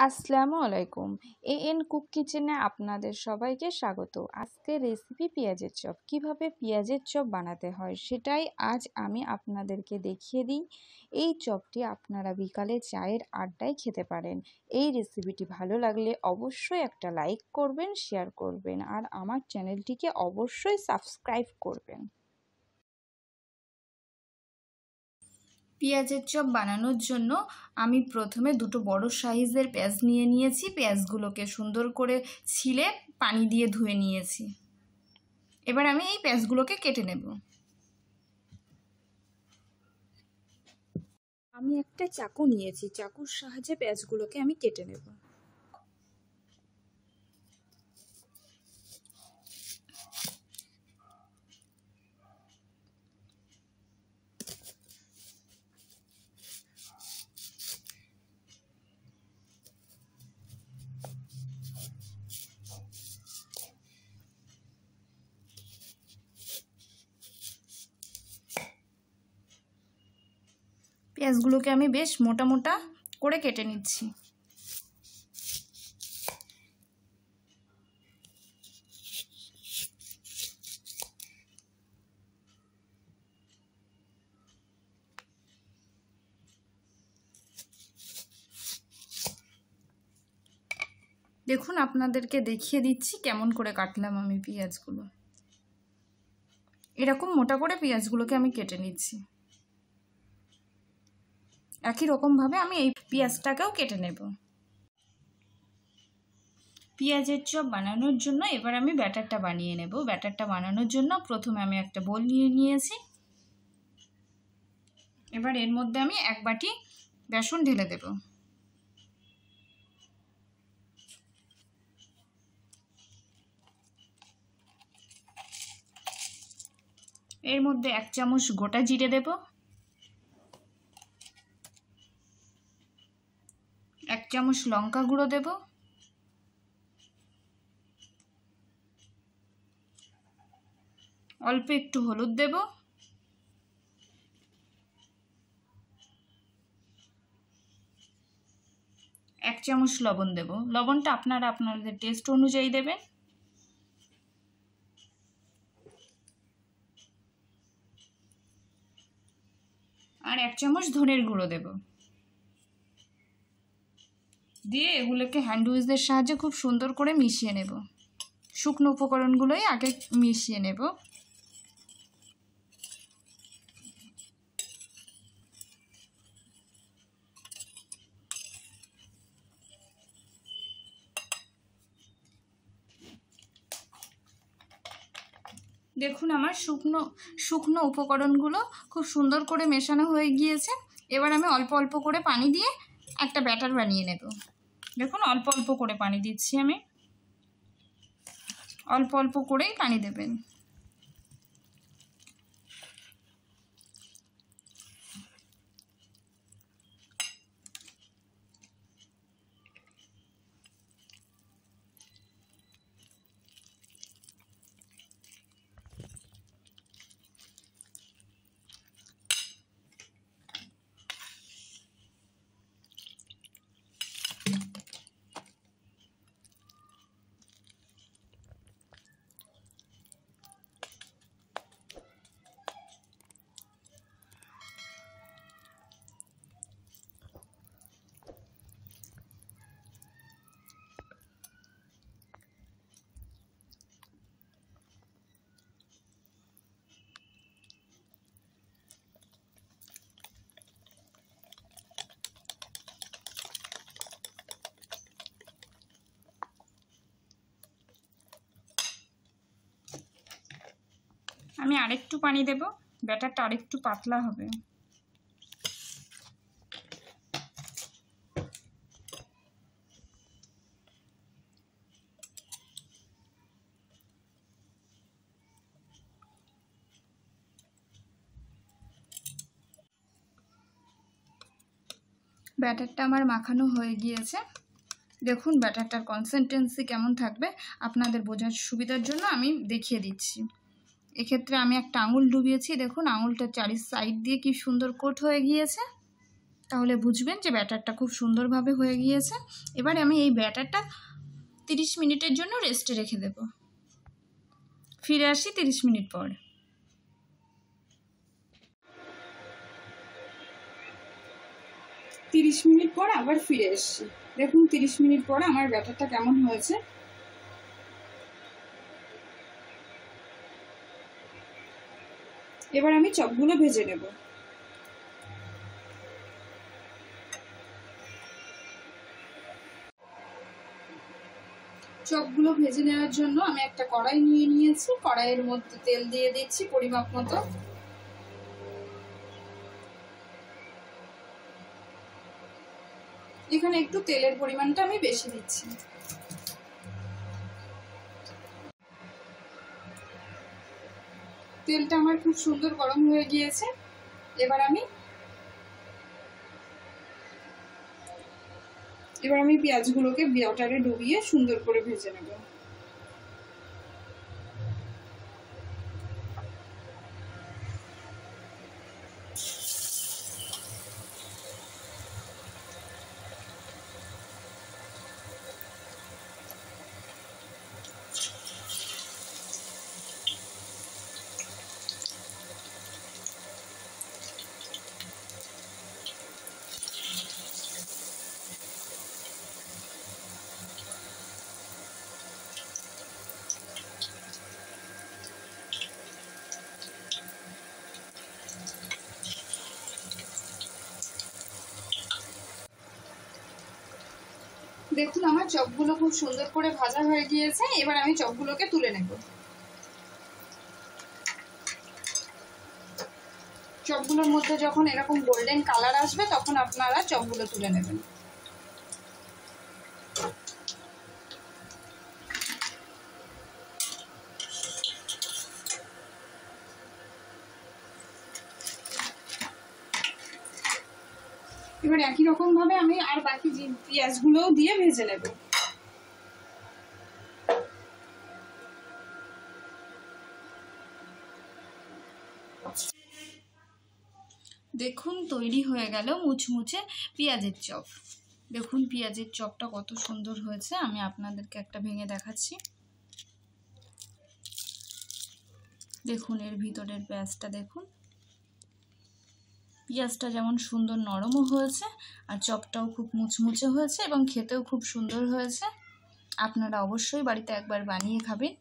আসসালামু আলাইকুম। AN cook কিচেনে আপনাদের সবাইকে স্বাগত। আজকে রেসিপি পেঁয়াজের চপ। কিভাবে পেঁয়াজের চপ বানাতে হয় সেটাই আজ আমি আপনাদেরকে দেখিয়ে দিই। এই চপটি আপনারা বিকালে চায়ের আড্ডায় খেতে পারেন। এই রেসিপিটি ভালো লাগলে অবশ্যই একটা লাইক করবেন, শেয়ার করবেন আর আমার চ্যানেলটিকে অবশ্যই সাবস্ক্রাইব করবেন। পেঁয়াজের চপ বানানোর জন্য আমি প্রথমে দুটো বড় সাইজের পেঁয়াজ নিয়ে নিয়েছি। পেঁয়াজগুলোকে সুন্দর করে ছিলে পানি দিয়ে ধুয়ে নিয়েছি। এবার আমি এই পেঁয়াজগুলোকে কেটে নেব। আমি একটা চাকু নিয়েছি, চাকুর সাহায্যে পেঁয়াজগুলোকে আমি কেটে নেব। পেঁয়াজগুলোকে আমি বেশ মোটা মোটা করে কেটে নিচ্ছি। দেখুন, আপনাদেরকে দেখিয়ে দিচ্ছি কেমন করে কাটলাম আমি পেঁয়াজগুলো। এরকম মোটা করে পেঁয়াজগুলোকে আমি কেটে নিচ্ছি। একই রকমভাবে আমি এই পেঁয়াজটাকেও কেটে নেব। পেঁয়াজের চপ বানানোর জন্য এবার আমি ব্যাটারটা বানিয়ে নেব। ব্যাটারটা বানানোর জন্য প্রথমে আমি একটা বোল নিয়ে নিয়েছি। এবার এর মধ্যে আমি এক বাটি বেসন ঢেলে দেব। এর মধ্যে 1 চামচ গোটা জিরে দেব, 1 চামচ লঙ্কা গুঁড়ো দেব, অল্প একটু হলুদ দেব, এক চামচ লবণ দেব। লবণটা আপনারা আপনাদের টেস্ট অনুযায়ী দেবেন। আর 1 চামচ ধনের গুঁড়ো দেব। দিয়ে এগুলোকে হ্যান্ড উইচের সাহায্যে খুব সুন্দর করে মিশিয়ে নেব। শুকনো উপকরণগুলোই আগে মিশিয়ে নেব। দেখুন, আমার শুকনো উপকরণগুলো খুব সুন্দর করে মেশানো হয়ে গিয়েছে। এবার আমি অল্প অল্প করে পানি দিয়ে একটা ব্যাটার বানিয়ে নেব। দেখুন, অল্প অল্প করে পানি দিচ্ছি আমি। অল্প অল্প করেই পানি দেবেন। আমি আরেকটু পানি দেব, ব্যাটারটা আরেকটু পাতলা হবে। ব্যাটারটা আমার মাখানো হয়ে গিয়েছে। দেখুন, ব্যাটারটার কনসিস্টেন্সি কেমন থাকবে আপনাদের বোঝার সুবিধার জন্য আমি দেখিয়ে দিচ্ছি। এক্ষেত্রে আমি একটা আঙুল ডুবিয়েছি। দেখুন, আঙুলটা চারি সাইড দিয়ে কি সুন্দর কোট হয়ে গিয়েছে। তাহলে বুঝবেন যে ব্যাটারটা খুব সুন্দরভাবে হয়ে গিয়েছে। এবার আমি এই ব্যাটারটা 30 মিনিটের জন্য রেস্টে রেখে দেব। ফিরে আসি 30 মিনিট পর। 30 মিনিট পর আবার ফিরে এসেছি। দেখুন 30 মিনিট পর আমার ব্যাটারটা কেমন হয়েছে। এবার আমি চপগুলো ভেজে নেব। চপগুলো ভেজে নেওয়ার জন্য আমি একটা কড়াই নিয়ে নিয়েছি। কড়াইয়ের মধ্যে তেল দিয়ে দিচ্ছি পরিমাপ মতো। এখানে একটু তেলের পরিমাণটা আমি বেশি দিচ্ছি। তেলটা আমার খুব সুন্দর গরম হয়ে গিয়েছে। এবার আমি পেঁয়াজগুলোকে বাটারে ডুবিয়ে সুন্দর করে ভেজে নেব। দেখুন আমার চপগুলো খুব সুন্দর করে ভাজা হয়ে গিয়েছে। এবার আমি চপগুলোকে তুলে নেব। চপগুলোর মধ্যে যখন এরকম গোল্ডেন কালার আসবে তখন আপনারা চপগুলো তুলে নেবেন। এবার একই রকম ভাবে আমি আর বাকি পেঁয়াজগুলোও দিয়ে ভেজে নেব। দেখুন তৈরি হয়ে গেল মুচমুচে পেঁয়াজের চপ। দেখুন পেঁয়াজের চপটা কত সুন্দর হয়েছে। আমি আপনাদেরকে একটা ভেঙে দেখাচ্ছি। দেখুন এর ভিতরের পেঁয়াজটা দেখুন। পেঁয়াজটা যেমন সুন্দর নরমও হয়েছে আর চপটাও খুব মুচমুচে হয়েছে এবং খেতেও খুব সুন্দর হয়েছে। আপনারা অবশ্যই বাড়িতে একবার বানিয়ে খাবেন।